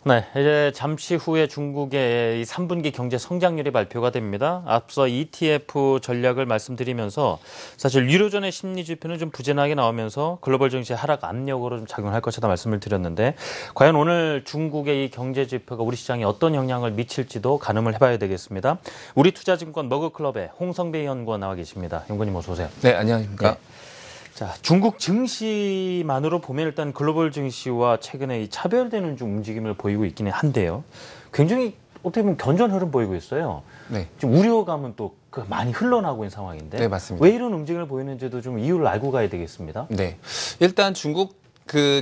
네, 이제 잠시 후에 중국의 이 3분기 경제 성장률이 발표가 됩니다. 앞서 ETF 전략을 말씀드리면서 사실 유로존의 심리 지표는 좀 부진하게 나오면서 글로벌 증시 하락 압력으로 좀 작용할 것이다 말씀을 드렸는데 과연 오늘 중국의 이 경제 지표가 우리 시장에 어떤 영향을 미칠지도 가늠을 해봐야 되겠습니다. 우리투자증권 머그클럽의 홍성배 연구원 나와 계십니다. 연구원님 어서 오세요. 네, 안녕하십니까. 네. 자, 중국 증시만으로 보면 일단 글로벌 증시와 최근에 이 차별되는 좀 움직임을 보이고 있기는 한데요. 굉장히 어떻게 보면 견조한 흐름 보이고 있어요. 네. 지금 우려감은 또 많이 흘러나오고 있는 상황인데. 네, 맞습니다. 왜 이런 움직임을 보이는지도 좀 이유를 알고 가야 되겠습니다. 네. 일단 중국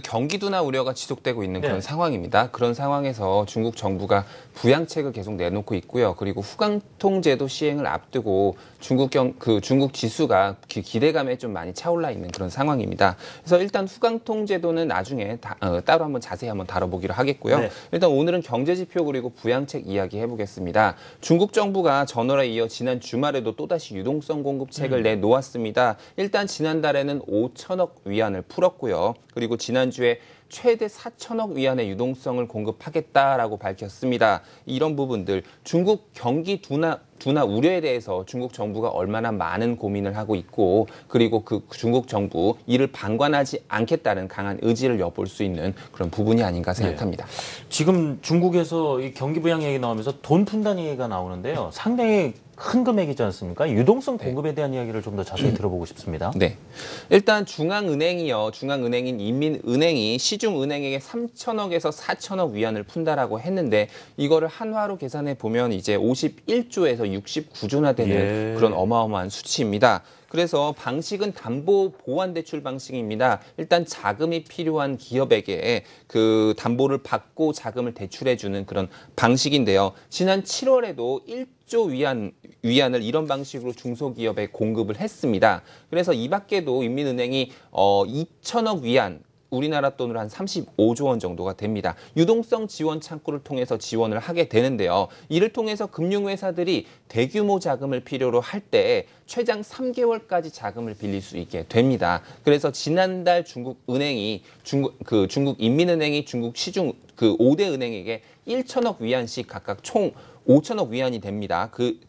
경기 둔화 우려가 지속되고 있는 그런 상황입니다. 그런 상황에서 중국 정부가 부양책을 계속 내놓고 있고요. 그리고 후강통제도 시행을 앞두고 중국 지수가 기대감에 좀 많이 차올라 있는 그런 상황입니다. 그래서 일단 후강통제도는 나중에 따로 한번 자세히 한번 다뤄보기로 하겠고요. 네. 일단 오늘은 경제지표 그리고 부양책 이야기 해보겠습니다. 중국 정부가 전월에 이어 지난 주말에도 또다시 유동성 공급책을 내놓았습니다. 일단 지난달에는 5천억 위안을 풀었고요. 그리고 지난주에 최대 4천억 위안의 유동성을 공급하겠다라고 밝혔습니다. 이런 부분들 중국 경기 둔화 우려에 대해서 중국 정부가 얼마나 많은 고민을 하고 있고 그리고 그 중국 정부 이를 방관하지 않겠다는 강한 의지를 엿볼 수 있는 그런 부분이 아닌가 생각합니다. 네. 지금 중국에서 이 경기 부양 얘기 나오면서 돈 푼다는 얘기가 나오는데요. 상당히 큰 금액이지 않습니까? 유동성 공급에 대한 이야기를 좀 더 자세히 들어보고 싶습니다. 네. 일단 중앙은행인 인민은행이 시중은행에게 3천억에서 4천억 위안을 푼다라고 했는데 이거를 한화로 계산해 보면 이제 51조에서 69조나 되는 그런 어마어마한 수치입니다. 그래서 방식은 담보 보완 대출 방식입니다. 일단 자금이 필요한 기업에게 그 담보를 받고 자금을 대출해주는 그런 방식인데요. 지난 7월에도 1조 위안을 이런 방식으로 중소기업에 공급을 했습니다. 그래서 이 밖에도 인민은행이 2천억 위안 우리나라 돈으로 한 35조 원 정도가 됩니다. 유동성 지원 창구를 통해서 지원을 하게 되는데요. 이를 통해서 금융회사들이 대규모 자금을 필요로 할 때 최장 3개월까지 자금을 빌릴 수 있게 됩니다. 그래서 지난달 중국 인민은행이 중국 시중 5대 은행에게 1천억 위안씩 각각 총 5천억 위안이 됩니다. 그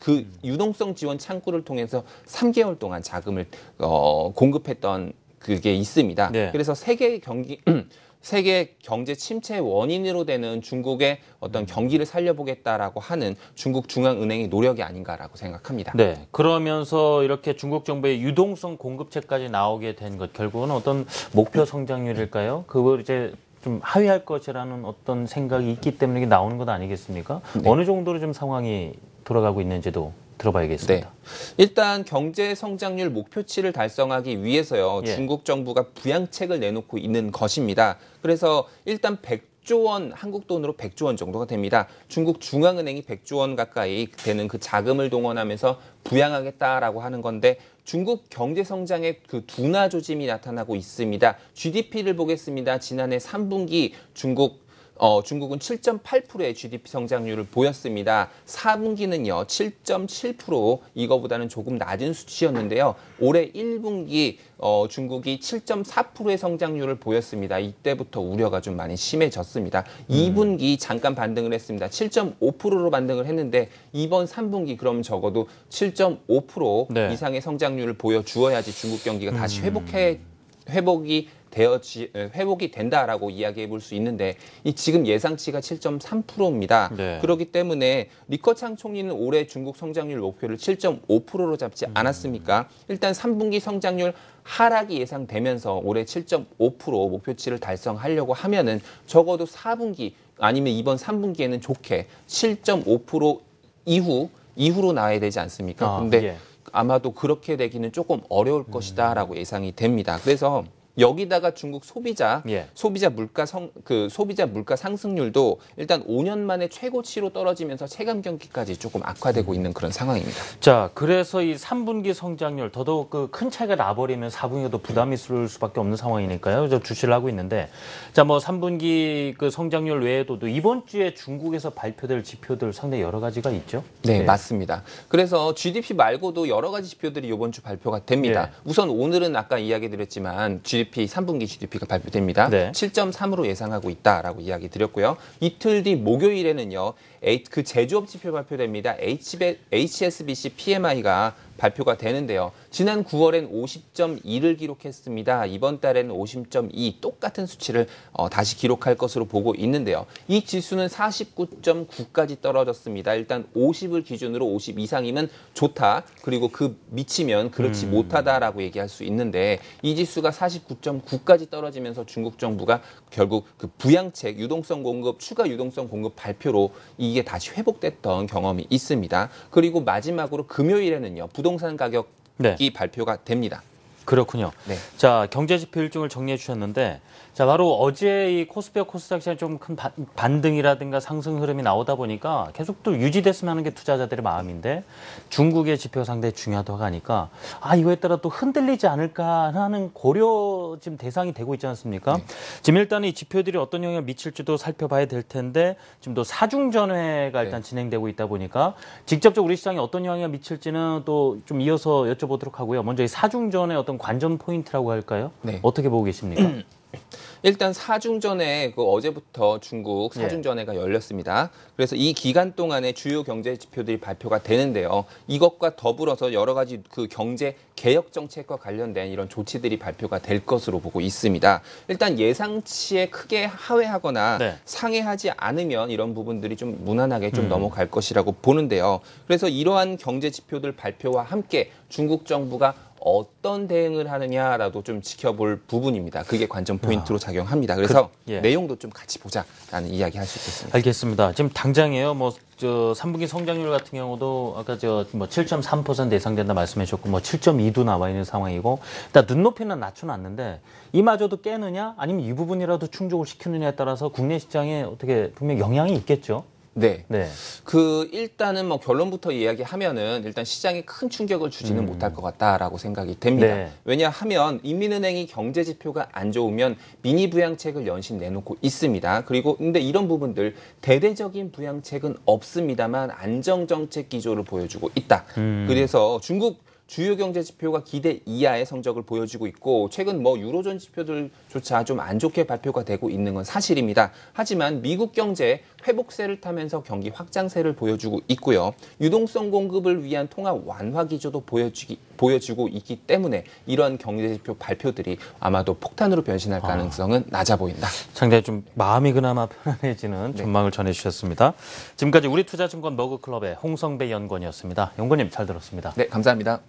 유동성 지원 창구를 통해서 3개월 동안 자금을 공급했던 그게 있습니다. 네. 그래서 세계 경제 침체의 원인으로 되는 중국의 어떤 경기를 살려보겠다라고 하는 중국 중앙은행의 노력이 아닌가라고 생각합니다. 네. 그러면서 이렇게 중국 정부의 유동성 공급책까지 나오게 된 것 결국은 어떤 목표 성장률일까요? 그걸 이제 좀 하회할 것이라는 어떤 생각이 있기 때문에 이게 나오는 것 아니겠습니까? 네. 어느 정도로 좀 상황이 돌아가고 있는지도 들어봐야겠습니다. 네. 일단 경제 성장률 목표치를 달성하기 위해서요. 중국 정부가 부양책을 내놓고 있는 것입니다. 그래서 일단 100조 원, 한국 돈으로 100조 원 정도가 됩니다. 중국 중앙은행이 100조 원 가까이 되는 그 자금을 동원하면서 부양하겠다라고 하는 건데 중국 경제 성장의 그 둔화 조짐이 나타나고 있습니다. GDP를 보겠습니다. 지난해 3분기 중국은 7.8%의 GDP 성장률을 보였습니다. 4분기는요, 7.7%, 이거보다는 조금 낮은 수치였는데요. 올해 1분기 중국이 7.4%의 성장률을 보였습니다. 이때부터 우려가 좀 많이 심해졌습니다. 2분기 잠깐 반등을 했습니다. 7.5%로 반등을 했는데 이번 3분기 그럼 적어도 7.5% 이상의 성장률을 보여주어야지 중국 경기가 다시 회복이 된다라고 이야기해 볼 수 있는데 지금 예상치가 7.3%입니다. 네. 그렇기 때문에 리커창 총리는 올해 중국 성장률 목표를 7.5%로 잡지 않았습니까? 일단 3분기 성장률 하락이 예상되면서 올해 7.5% 목표치를 달성하려고 하면은 적어도 4분기 아니면 이번 3분기에는 좋게 7.5% 이후로 나와야 되지 않습니까? 근데 아마도 그렇게 되기는 조금 어려울 것이다라고 예상이 됩니다. 그래서 여기다가 중국 소비자 물가 상승률도 일단 5년 만에 최고치로 떨어지면서 체감 경기까지 조금 악화되고 있는 그런 상황입니다. 자, 그래서 이 3분기 성장률 더더욱 그 큰 차이가 나버리면 4분기도 부담이 있을 수밖에 없는 상황이니까요. 저 주시를 하고 있는데, 자, 뭐 3분기 그 성장률 외에도 이번 주에 중국에서 발표될 지표들 상당히 여러 가지가 있죠. 네, 맞습니다. 그래서 GDP 말고도 여러 가지 지표들이 이번 주 발표가 됩니다. 우선 오늘은 아까 이야기 드렸지만 GDP GDP 3분기 GDP가 발표됩니다. 네. 7.3으로 예상하고 있다라고 이야기 드렸고요. 이틀 뒤 목요일에는요. 그 제조업 지표 발표됩니다. HSBC PMI가 발표가 되는데요. 지난 9월엔 50.2를 기록했습니다. 이번 달에는 50.2 똑같은 수치를 다시 기록할 것으로 보고 있는데요. 이 지수는 49.9까지 떨어졌습니다. 일단 50을 기준으로 50 이상이면 좋다. 그리고 그 미치면 그렇지 못하다라고 얘기할 수 있는데 이 지수가 49.9까지 떨어지면서 중국 정부가 결국 그 부양책, 유동성 공급, 추가 유동성 공급 발표로 이게 다시 회복됐던 경험이 있습니다. 그리고 마지막으로 금요일에는요. 부동산 가격이 네. 발표가 됩니다. 그렇군요. 네. 자, 경제지표 일정을 정리해 주셨는데, 자, 바로 어제 이 코스피와 코스닥 시장 좀 큰 반등이라든가 상승 흐름이 나오다 보니까 계속 또 유지됐으면 하는 게 투자자들의 마음인데, 중국의 지표가 상당히 중요하다고 하니까, 이거에 따라 또 흔들리지 않을까 하는 고려 지금 대상이 되고 있지 않습니까? 네. 지금 일단 이 지표들이 어떤 영향을 미칠지도 살펴봐야 될 텐데, 지금 또 사중전회가 일단 진행되고 있다 보니까, 직접적으로 우리 시장에 어떤 영향을 미칠지는 또 좀 이어서 여쭤보도록 하고요. 먼저 이 사중전의 어떤 관전 포인트라고 할까요? 네. 어떻게 보고 계십니까? 일단 사중전에 어제부터 중국 사중전회가 열렸습니다. 그래서 이 기간 동안에 주요 경제 지표들이 발표가 되는데요. 이것과 더불어서 여러 가지 그 경제 개혁 정책과 관련된 이런 조치들이 발표가 될 것으로 보고 있습니다. 일단 예상치에 크게 하회하거나 네. 상회하지 않으면 이런 부분들이 좀 무난하게 좀 넘어갈 것이라고 보는데요. 그래서 이러한 경제 지표들 발표와 함께 중국 정부가 어떤 대응을 하느냐라도 좀 지켜볼 부분입니다. 그게 관전 포인트로 작용합니다. 그래서 내용도 좀 같이 보자라는 이야기 할 수 있겠습니다. 알겠습니다. 지금 당장이에요. 3분기 성장률 같은 경우도 아까 7.3% 예상된다 말씀해 주셨고 7.2도 나와 있는 상황이고 일단 눈높이는 낮춰놨는데 이마저도 깨느냐 아니면 이 부분이라도 충족을 시키느냐에 따라서 국내 시장에 어떻게 분명 영향이 있겠죠. 네. 네. 일단은 결론부터 이야기하면은 일단 시장에 큰 충격을 주지는 못할 것 같다라고 생각이 됩니다. 네. 왜냐하면 인민은행이 경제 지표가 안 좋으면 미니 부양책을 연신 내놓고 있습니다. 그리고 근데 이런 부분들 대대적인 부양책은 없습니다만 안정 정책 기조를 보여주고 있다. 그래서 중국 주요 경제 지표가 기대 이하의 성적을 보여주고 있고 최근 유로존 지표들조차 좀 안 좋게 발표가 되고 있는 건 사실입니다. 하지만 미국 경제 회복세를 타면서 경기 확장세를 보여주고 있고요. 유동성 공급을 위한 통화 완화 기조도 보여주고 있기 때문에 이런 경제 지표 발표들이 아마도 폭탄으로 변신할 가능성은 낮아 보인다. 상당히 좀 마음이 그나마 편안해지는 전망을 전해주셨습니다. 지금까지 우리투자증권 머그클럽의 홍성배 연구원이었습니다. 연구원님 잘 들었습니다. 네, 감사합니다.